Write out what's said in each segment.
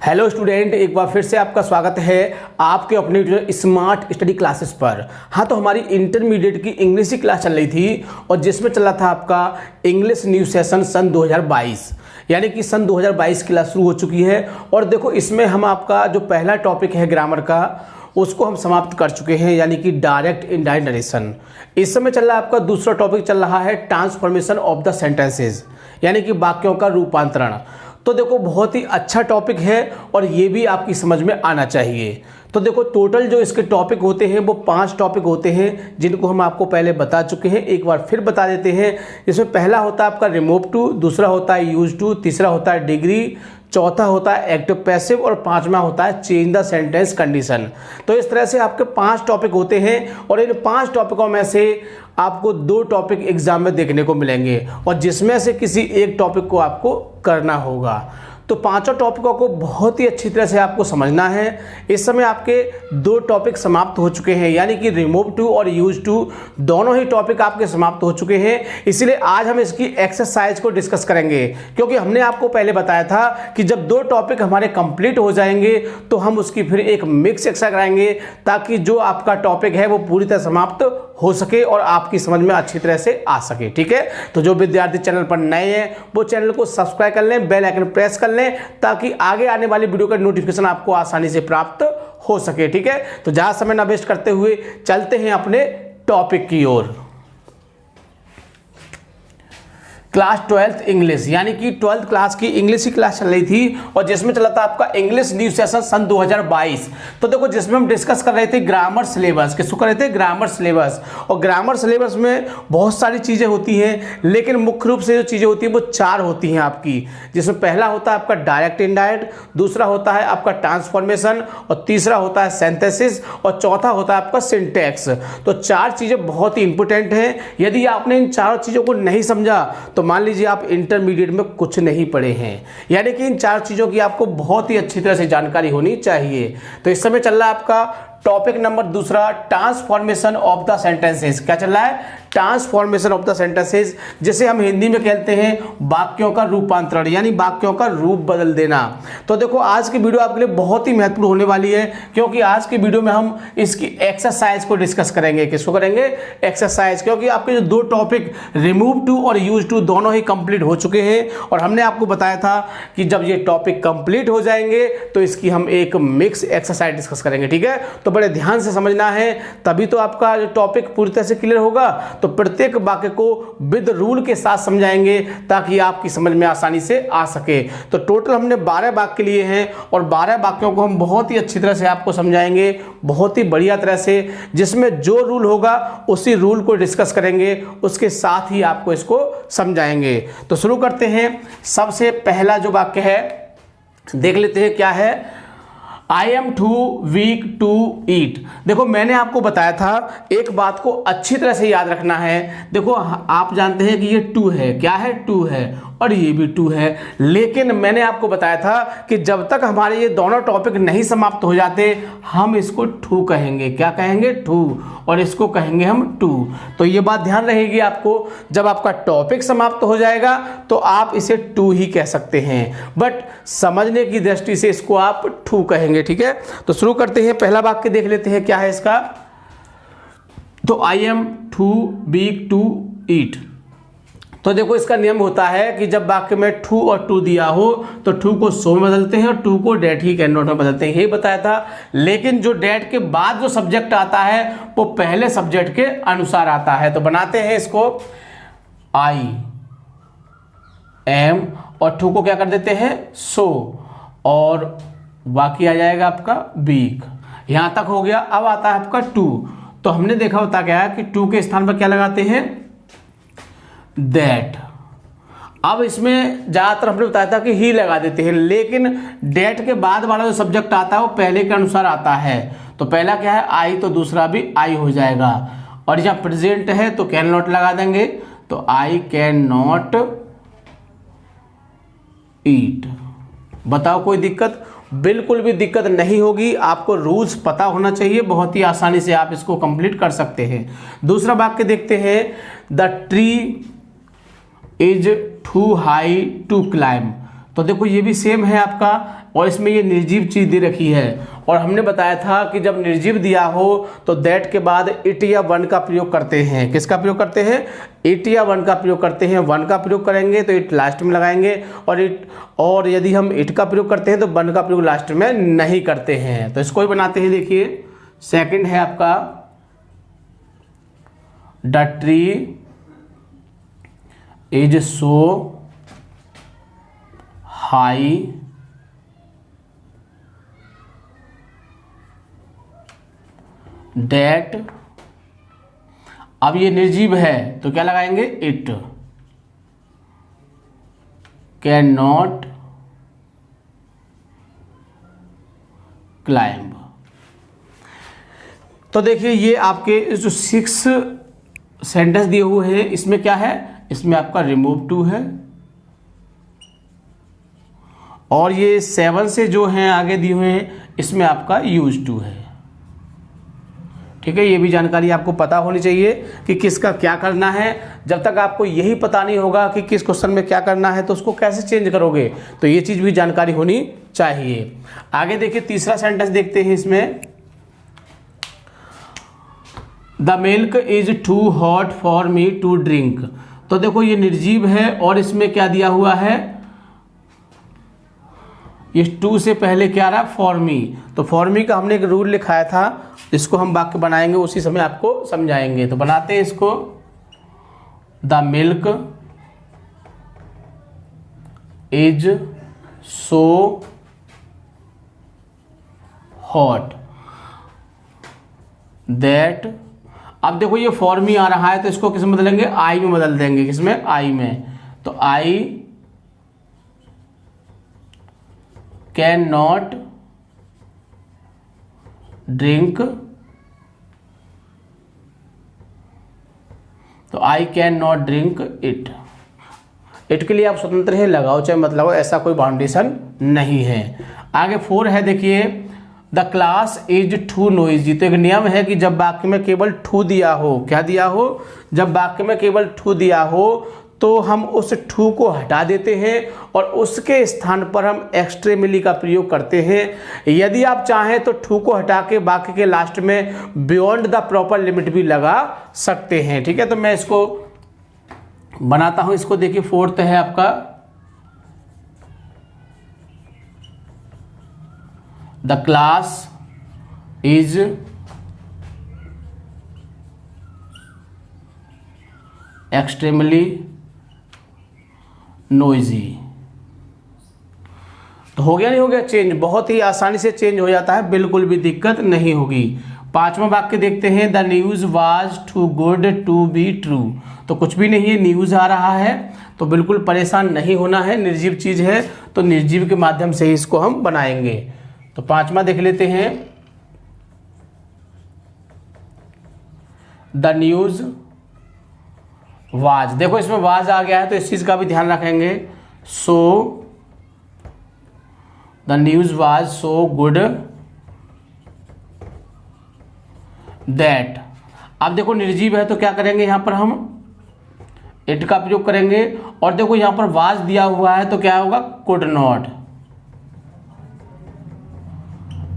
Hello student, एक बार फिर से आपका स्वागत है आपके अपने स्मार्ट स्टडी क्लासेस पर। हाँ, तो हमारी इंटरमीडिएट की इंग्लिश की क्लास चल रही थी और जिसमें चल रहा था आपका इंग्लिश न्यू सेशन सन 2022, यानी कि सन 2022 की क्लास शुरू हो चुकी है। और देखो, इसमें हम आपका जो पहला टॉपिक है ग्रामर का, उसको हम समाप्त कर चुके हैं, यानी कि डायरेक्ट इनडायरेक्ट नरेशन। इस समय चल रहा है आपका दूसरा टॉपिक चल रहा है ट्रांसफॉर्मेशन ऑफ द सेंटेंसेस, यानी कि वाक्यों का रूपांतरण। तो देखो, बहुत ही अच्छा टॉपिक है और ये भी आपकी समझ में आना चाहिए। तो देखो, टोटल जो इसके टॉपिक होते हैं वो 5 टॉपिक होते हैं, जिनको हम आपको पहले बता चुके हैं, एक बार फिर बता देते हैं। इसमें पहला होता है आपका रिमूव टू, दूसरा होता है यूज टू, तीसरा होता है डिग्री, चौथा होता है एक्टिव पैसिव और पांचवा होता है चेंज द सेंटेंस कंडीशन। तो इस तरह से आपके 5 टॉपिक होते हैं और इन 5 टॉपिकों में से आपको 2 टॉपिक एग्जाम में देखने को मिलेंगे और जिसमें से किसी एक टॉपिक को आपको करना होगा। तो 5 टॉपिकों को बहुत ही अच्छी तरह से आपको समझना है। इस समय आपके 2 टॉपिक समाप्त हो चुके हैं, यानी कि रिमूव टू और यूज टू दोनों ही टॉपिक आपके समाप्त हो चुके हैं। इसलिए आज हम इसकी एक्सरसाइज को डिस्कस करेंगे, क्योंकि हमने आपको पहले बताया था कि जब 2 टॉपिक हमारे कंप्लीट हो जाएंगे तो हम उसकी फिर एक मिक्स एक्सरसाइज कराएंगे, ताकि जो आपका टॉपिक है वो पूरी तरह समाप्त हो सके और आपकी समझ में अच्छी तरह से आ सके। ठीक है, तो जो विद्यार्थी चैनल पर नए हैं वो चैनल को सब्सक्राइब कर लें, बेल आइकन प्रेस कर लें, ताकि आगे आने वाली वीडियो का नोटिफिकेशन आपको आसानी से प्राप्त हो सके। ठीक है, तो ज्यादा समय ना वेस्ट करते हुए चलते हैं अपने टॉपिक की ओर। क्लास 12th इंग्लिश, यानी कि 12th क्लास की इंग्लिश की क्लास चल रही थी और जिसमें चला था आपका इंग्लिश न्यू सेशन सन 2022। तो देखो, जिसमें हम डिस्कस कर रहे थे ग्रामर सिलेबस, किसको कर रहे थे? Grammar syllabus. और ग्रामर सिलेबस में बहुत सारी चीज़ें होती हैं, लेकिन मुख्य रूप से जो चीज़ें होती हैं वो 4 होती हैं आपकी, जिसमें पहला होता है आपका डायरेक्ट इनडायरेक्ट, दूसरा होता है आपका ट्रांसफॉर्मेशन और तीसरा होता है सिंथेसिस और चौथा होता है आपका सिंटैक्स। तो 4 चीज़ें बहुत ही इंपॉर्टेंट हैं। यदि आपने इन 4 चीज़ों को नहीं समझा तो मान लीजिए आप इंटरमीडिएट में कुछ नहीं पढ़े हैं, यानी कि इन 4 चीजों की आपको बहुत ही अच्छी तरह से जानकारी होनी चाहिए। तो इस समय चल रहा है आपका टॉपिक नंबर दूसरा, ट्रांसफॉर्मेशन ऑफ द सेंटेंसेस। क्या चल रहा है? ट्रांसफॉर्मेशन ऑफ द सेंटेंसेस, जिसे हम हिंदी में कहते हैं वाक्यों का रूपांतरण, यानी वाक्यों का रूप बदल देना। तो देखो, आज की वीडियो आपके लिए बहुत ही महत्वपूर्ण होने वाली है, क्योंकि आज की वीडियो में हम इसकी एक्सरसाइज को डिस्कस करेंगे। किसको करेंगे? एक्सरसाइज, क्योंकि आपके जो 2 टॉपिक रिमूव टू और यूज टू दोनों ही कंप्लीट हो चुके हैं और हमने आपको बताया था कि जब ये टॉपिक कंप्लीट हो जाएंगे तो इसकी हम एक मिक्स एक्सरसाइज डिस्कस करेंगे। ठीक है, तो बड़े ध्यान से समझना है, तभी तो आपका जो टॉपिक पूरी तरह से क्लियर होगा। तो प्रत्येक वाक्य को विद रूल के साथ समझाएंगे ताकि आपकी समझ में आसानी से आ सके। तो टोटल हमने 12 वाक्य लिए हैं और 12 वाक्यों को हम बहुत ही अच्छी तरह से आपको समझाएंगे, बहुत ही बढ़िया तरह से, जिसमें जो रूल होगा उसी रूल को डिस्कस करेंगे, उसके साथ ही आपको इसको समझाएंगे। तो शुरू करते हैं। सबसे पहला जो वाक्य है देख लेते हैं, क्या है? I am too weak to eat। देखो, मैंने आपको बताया था, एक बात को अच्छी तरह से याद रखना है। देखो, आप जानते हैं कि ये टू है, क्या है? टू है, और ये भी 2 है, लेकिन मैंने आपको बताया था कि जब तक हमारे ये दोनों टॉपिक नहीं समाप्त हो जाते हम इसको टू कहेंगे। क्या कहेंगे? टू, और इसको कहेंगे हम 2। तो ये बात ध्यान रहेगी आपको, जब आपका टॉपिक समाप्त हो जाएगा तो आप इसे 2 ही कह सकते हैं, बट समझने की दृष्टि से इसको आप 2 कहेंगे। ठीक है, तो शुरू करते हैं। पहला वाक्य देख लेते हैं, क्या है इसका? तो I am too weak to eat. तो देखो, इसका नियम होता है कि जब वाक्य में टू और टू दिया हो तो टू को सो में बदलते हैं और टू को डेट ही कैन नॉट में बदलते हैं, यही बताया था। लेकिन जो डेट के बाद जो सब्जेक्ट आता है वो पहले सब्जेक्ट के अनुसार आता है। तो बनाते हैं इसको आई एम और टू को क्या कर देते हैं? सो, और बाकी आ जाएगा आपका वीक। यहां तक हो गया। अब आता है आपका टू। तो हमने देखा होता क्या है कि टू के स्थान पर क्या लगाते हैं? दैट। अब इसमें ज्यादातर हमने बताया था कि ही लगा देते हैं, लेकिन डेट के बाद वाला जो सब्जेक्ट आता है वो पहले के अनुसार आता है। तो पहला क्या है? आई, तो दूसरा भी आई हो जाएगा। और जहां प्रेजेंट है तो कैन नॉट लगा देंगे, तो आई कैन नॉट ईट। बताओ, कोई दिक्कत? बिल्कुल भी दिक्कत नहीं होगी। आपको रूल्स पता होना चाहिए, बहुत ही आसानी से आप इसको कंप्लीट कर सकते हैं। दूसरा वाक्य देखते हैं। The tree is too high to climb. तो देखो ये भी सेम है आपका, और इसमें ये निर्जीव चीज दे रखी है, और हमने बताया था कि जब निर्जीव दिया हो तो दैट के बाद इट या वन का प्रयोग करते हैं। किसका प्रयोग करते हैं? इट या वन का प्रयोग करते हैं। वन का प्रयोग करेंगे तो इट लास्ट में लगाएंगे, और यदि हम इट का प्रयोग करते हैं तो वन का प्रयोग लास्ट में नहीं करते हैं। तो इसको ही बनाते हैं। देखिए सेकंड है आपका the tree is so high that, अब ये निर्जीव है तो क्या लगाएंगे? It can not climb. तो देखिए ये आपके जो 6 सेंटेंस दिए हुए हैं इसमें क्या है? इसमें आपका रिमूव टू है, और ये 7 से जो हैं आगे दिए हुए हैं इसमें आपका यूज टू है। ठीक है, ये भी जानकारी आपको पता होनी चाहिए कि किसका क्या करना है। जब तक आपको यही पता नहीं होगा कि किस क्वेश्चन में क्या करना है तो उसको कैसे चेंज करोगे, तो ये चीज़ भी जानकारी होनी चाहिए। आगे देखिए तीसरा सेंटेंस देखते हैं इसमें, the milk is too hot for me to drink. तो देखो ये निर्जीव है और इसमें क्या दिया हुआ है? इस टू से पहले क्या रहा? For me. तो फॉर मी का हमने एक रूल लिखाया था, इसको हम वाक्य बनाएंगे उसी समय आपको समझाएंगे। तो बनाते हैं इसको, the milk is so hot that, अब देखो ये फॉर मी आ रहा है तो इसको किस में बदलेंगे? आई में बदल देंगे। किसमें? आई में। तो आई कैन नॉट ड्रिंक, तो I can not drink it. It के लिए आप स्वतंत्र है, लगाओ चाहे मत लगाओ, ऐसा कोई बाउंडेशन नहीं है। आगे 4 है, देखिए the class is too noisy. तो एक नियम है कि जब वाक्य में केवल टू दिया हो, क्या दिया हो? जब वाक्य में केवल टू दिया हो तो हम उस टू को हटा देते हैं और उसके स्थान पर हम एक्सट्रीमली का प्रयोग करते हैं। यदि आप चाहें तो टू को हटा के वाक्य के लास्ट में बियॉन्ड द प्रॉपर लिमिट भी लगा सकते हैं। ठीक है, तो मैं इसको बनाता हूं। इसको देखिए 4th है आपका, the class is extremely noisy. तो हो गया नहीं हो गया चेंज? बहुत ही आसानी से चेंज हो जाता है, बिल्कुल भी दिक्कत नहीं होगी। 5वां वाक्य देखते हैं, the news was too good to be true. तो कुछ भी नहीं है, न्यूज आ रहा है तो बिल्कुल परेशान नहीं होना है, निर्जीव चीज है तो निर्जीव के माध्यम से ही इसको हम बनाएंगे। तो 5वां देख लेते हैं, द न्यूज वाज। देखो इसमें वाज आ गया है तो इस चीज का भी ध्यान रखेंगे। So the news was so good that. अब देखो निर्जीव है तो क्या करेंगे? यहां पर हम इट का प्रयोग करेंगे, और देखो यहां पर वाज दिया हुआ है तो क्या होगा? Could not.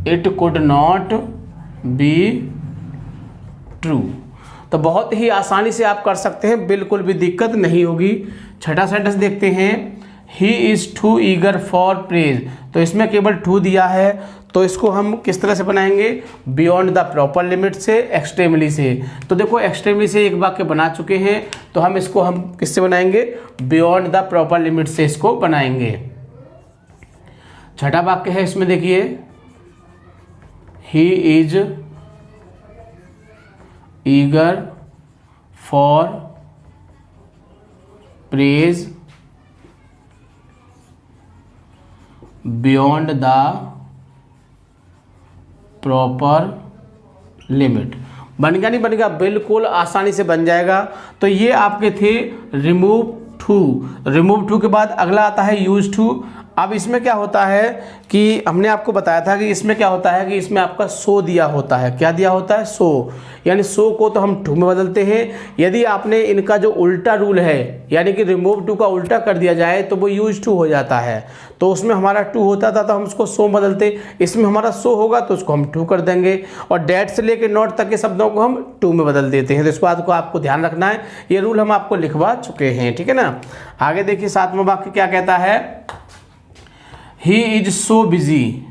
It could not be true. तो बहुत ही आसानी से आप कर सकते हैं, बिल्कुल भी दिक्कत नहीं होगी। 6ठा सेंटेंस देखते हैं, he is too eager for praise. तो इसमें केवल टू दिया है तो इसको हम किस तरह से बनाएंगे? बियॉन्ड द प्रॉपर लिमिट से, एक्सट्रीमली से। तो देखो एक्सट्रीमली से एक वाक्य बना चुके हैं तो हम इसको हम किससे बनाएंगे? बियॉन्ड द प्रॉपर लिमिट से इसको बनाएंगे। 6ठा वाक्य है इसमें, देखिए he is eager for praise beyond the proper limit. बन गया नहीं बन गया? बिल्कुल आसानी से बन जाएगा। तो ये आपके थे रिमूव टू। रिमूव टू के बाद अगला आता है यूज टू। अब इसमें क्या होता है कि हमने आपको बताया था कि इसमें क्या होता है कि इसमें आपका सो दिया होता है। क्या दिया होता है? सो। यानी सो को तो हम टू में बदलते हैं। यदि आपने इनका जो उल्टा रूल है यानी कि रिमूव टू का उल्टा कर दिया जाए तो वो यूज टू हो जाता है। तो उसमें हमारा टू होता था तो हम उसको सो बदलते, इसमें हमारा सो होगा तो उसको हम टू कर देंगे और डेट से लेकर नॉट तक के शब्दों को हम टू में बदल देते हैं। तो इस बात को आपको ध्यान रखना है, ये रूल हम आपको लिखवा चुके हैं, ठीक है ना। आगे देखिए 7वां वाक्य क्या कहता है, ही इज सो बिजी,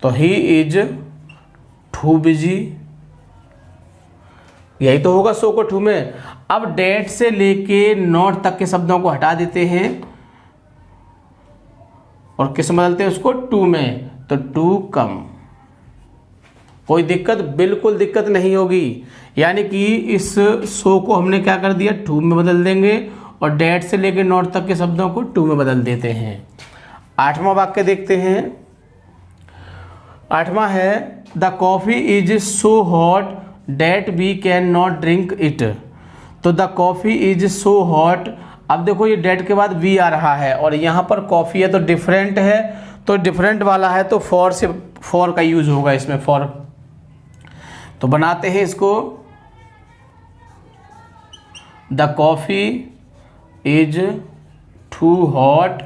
तो ही इज टू बिजी, यही तो होगा सो को टू में। अब डेट से लेके नॉट तक के शब्दों को हटा देते हैं और किस में बदलते हैं उसको? टू में, तो टू कम। कोई दिक्कत? बिल्कुल दिक्कत नहीं होगी। यानी कि इस सो को हमने क्या कर दिया? टू में बदल देंगे और डेट से लेकर नॉट तक के शब्दों को टू में बदल देते हैं। 8वां वाक्य देखते हैं। 8वां है the coffee is so hot that we can not drink it, तो the coffee is so hot. अब देखो ये डेट के बाद वी आ रहा है और यहाँ पर कॉफ़ी है तो डिफरेंट है, तो डिफरेंट वाला है तो फॉर से, फॉर का यूज होगा इसमें, फॉर। तो बनाते हैं इसको, the coffee is too hot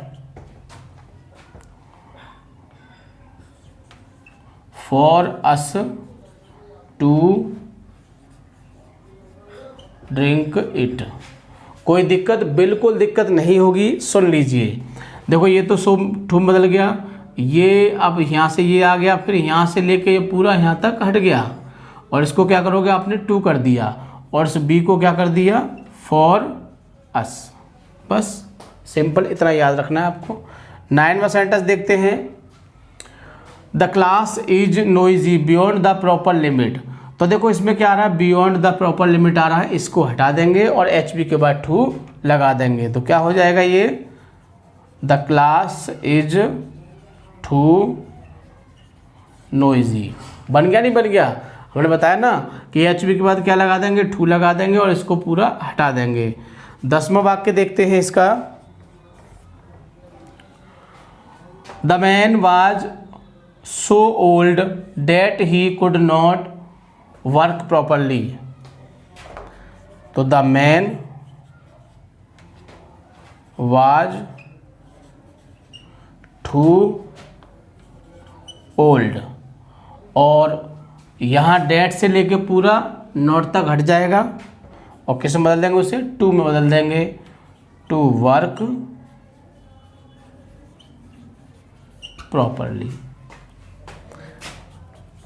for us to drink it. कोई दिक्कत? बिल्कुल दिक्कत नहीं होगी। सुन लीजिए, देखो ये तो सो टू में बदल गया, ये अब यहाँ से ये आ गया, फिर यहाँ से लेके ये पूरा यहाँ तक हट गया और इसको क्या करोगे आपने? टू कर दिया और इस बी को क्या कर दिया? For us. बस सिंपल, इतना याद रखना है आपको। 9वां सेंटेंस देखते हैं, the class is noisy beyond the proper limit. तो देखो इसमें क्या आ रहा है? बियॉन्ड द प्रॉपर लिमिट आ रहा है, इसको हटा देंगे और एच बी के बाद टू लगा देंगे, तो क्या हो जाएगा ये? The class is too noisy. बन गया नहीं बन गया? हमने बताया ना कि एच बी के बाद क्या लगा देंगे? टू लगा देंगे और इसको पूरा हटा देंगे। 10वां वाक्य देखते हैं इसका, the man was so old that he could not work properly, तो the man was too old और यहाँ डेट से लेके पूरा नॉट तक हट जाएगा और किस में बदल देंगे? उसे टू में बदल देंगे, टू वर्क प्रॉपरली।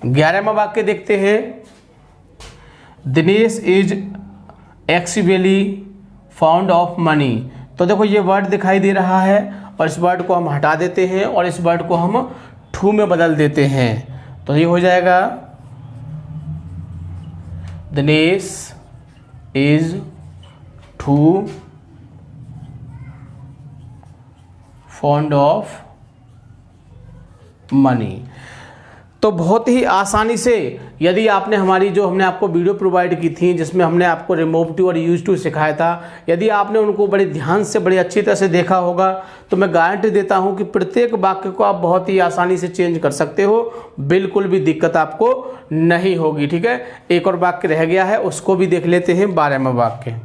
11वां वाक्य देखते हैं, Dinesh is excessively fond of money. तो देखो ये वर्ड दिखाई दे रहा है और इस वर्ड को हम हटा देते हैं और इस वर्ड को हम टू में बदल देते हैं, तो ये हो जाएगा Dinesh is too fond of money. तो बहुत ही आसानी से, यदि आपने हमारी जो हमने आपको वीडियो प्रोवाइड की थी जिसमें हमने आपको रिमूव टू और यूज टू सिखाया था, यदि आपने उनको बड़े ध्यान से बड़ी अच्छी तरह से देखा होगा तो मैं गारंटी देता हूं कि प्रत्येक वाक्य को आप बहुत ही आसानी से चेंज कर सकते हो, बिल्कुल भी दिक्कत आपको नहीं होगी। ठीक है, एक और वाक्य रह गया है, उसको भी देख लेते हैं। 12वां वाक्य,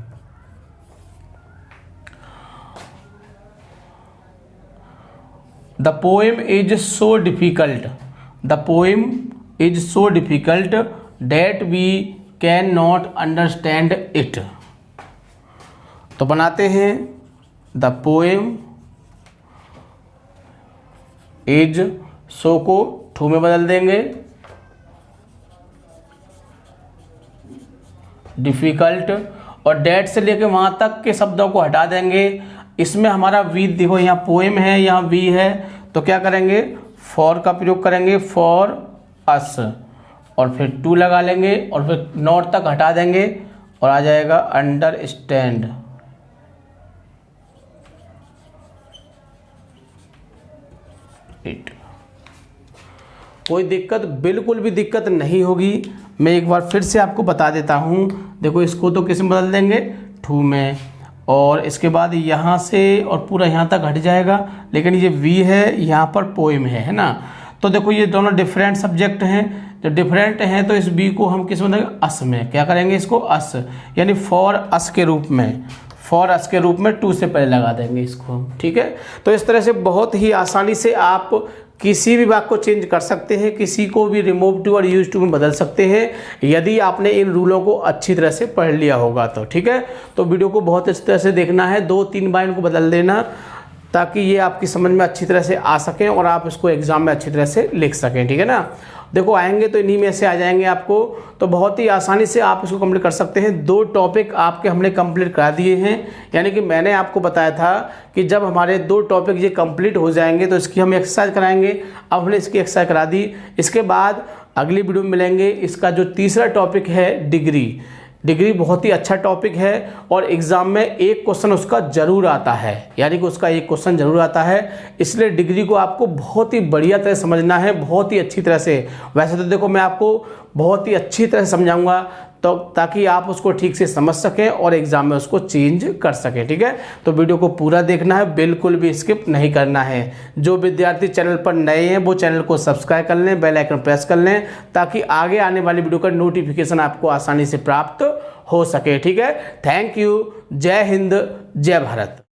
the poem is so difficult, the poem is so difficult that we can not understand it. तो बनाते हैं द पोएम इज सो को टू में बदल देंगे, डिफिकल्ट और डेट से लेके वहां तक के शब्दों को हटा देंगे। इसमें हमारा वी देखो, यहाँ पोएम है, यहाँ वी है, तो क्या करेंगे? फॉर का प्रयोग करेंगे, फॉर अस, और फिर टू लगा लेंगे और फिर नॉट तक हटा देंगे और आ जाएगा अंडरस्टैंड इट। कोई दिक्कत, बिल्कुल भी दिक्कत नहीं होगी। मैं एक बार फिर से आपको बता देता हूँ, देखो इसको तो किस में बदल देंगे? टू में, और इसके बाद यहाँ से और पूरा यहाँ तक हट जाएगा, लेकिन ये वी है, यहाँ पर पोएम है ना। तो देखो ये दोनों डिफरेंट सब्जेक्ट हैं, जो डिफरेंट हैं तो इस बी को हम किस में देंगे, अस में। क्या करेंगे इसको, अस, यानी फॉर अस के रूप में, फॉर अस के रूप में टू से पहले लगा देंगे इसको हम, ठीक है। तो इस तरह से बहुत ही आसानी से आप किसी भी वाक्य को चेंज कर सकते हैं, किसी को भी रिमूव टू और यूज टू में बदल सकते हैं, यदि आपने इन रूलों को अच्छी तरह से पढ़ लिया होगा तो, ठीक है। तो वीडियो को बहुत अच्छी तरह से देखना है, 2-3 बार इनको बदल देना, ताकि ये आपकी समझ में अच्छी तरह से आ सकें और आप इसको एग्जाम में अच्छी तरह से लिख सकें, ठीक है ना। देखो आएंगे तो इन्हीं में से आ जाएंगे आपको, तो बहुत ही आसानी से आप इसको कंप्लीट कर सकते हैं। 2 टॉपिक आपके हमने कंप्लीट करा दिए हैं, यानी कि मैंने आपको बताया था कि जब हमारे 2 टॉपिक ये कंप्लीट हो जाएंगे तो इसकी हम एक्सरसाइज कराएंगे। अब हमने इसकी एक्सरसाइज करा दी, इसके बाद अगली वीडियो में मिलेंगे। इसका जो तीसरा टॉपिक है डिग्री, डिग्री बहुत ही अच्छा टॉपिक है और एग्ज़ाम में एक क्वेश्चन उसका ज़रूर आता है, यानी कि उसका एक क्वेश्चन ज़रूर आता है। इसलिए डिग्री को आपको बहुत ही बढ़िया तरह समझना है, बहुत ही अच्छी तरह से। वैसे तो देखो मैं आपको बहुत ही अच्छी तरह से समझाऊंगा तो ताकि आप उसको ठीक से समझ सकें और एग्ज़ाम में उसको चेंज कर सकें, ठीक है। तो वीडियो को पूरा देखना है, बिल्कुल भी स्किप नहीं करना है। जो विद्यार्थी चैनल पर नए हैं वो चैनल को सब्सक्राइब कर लें, बेल आइकन प्रेस कर लें, ताकि आगे आने वाली वीडियो का नोटिफिकेशन आपको आसानी से प्राप्त हो सके, ठीक है। थैंक यू, जय हिंद, जय भारत।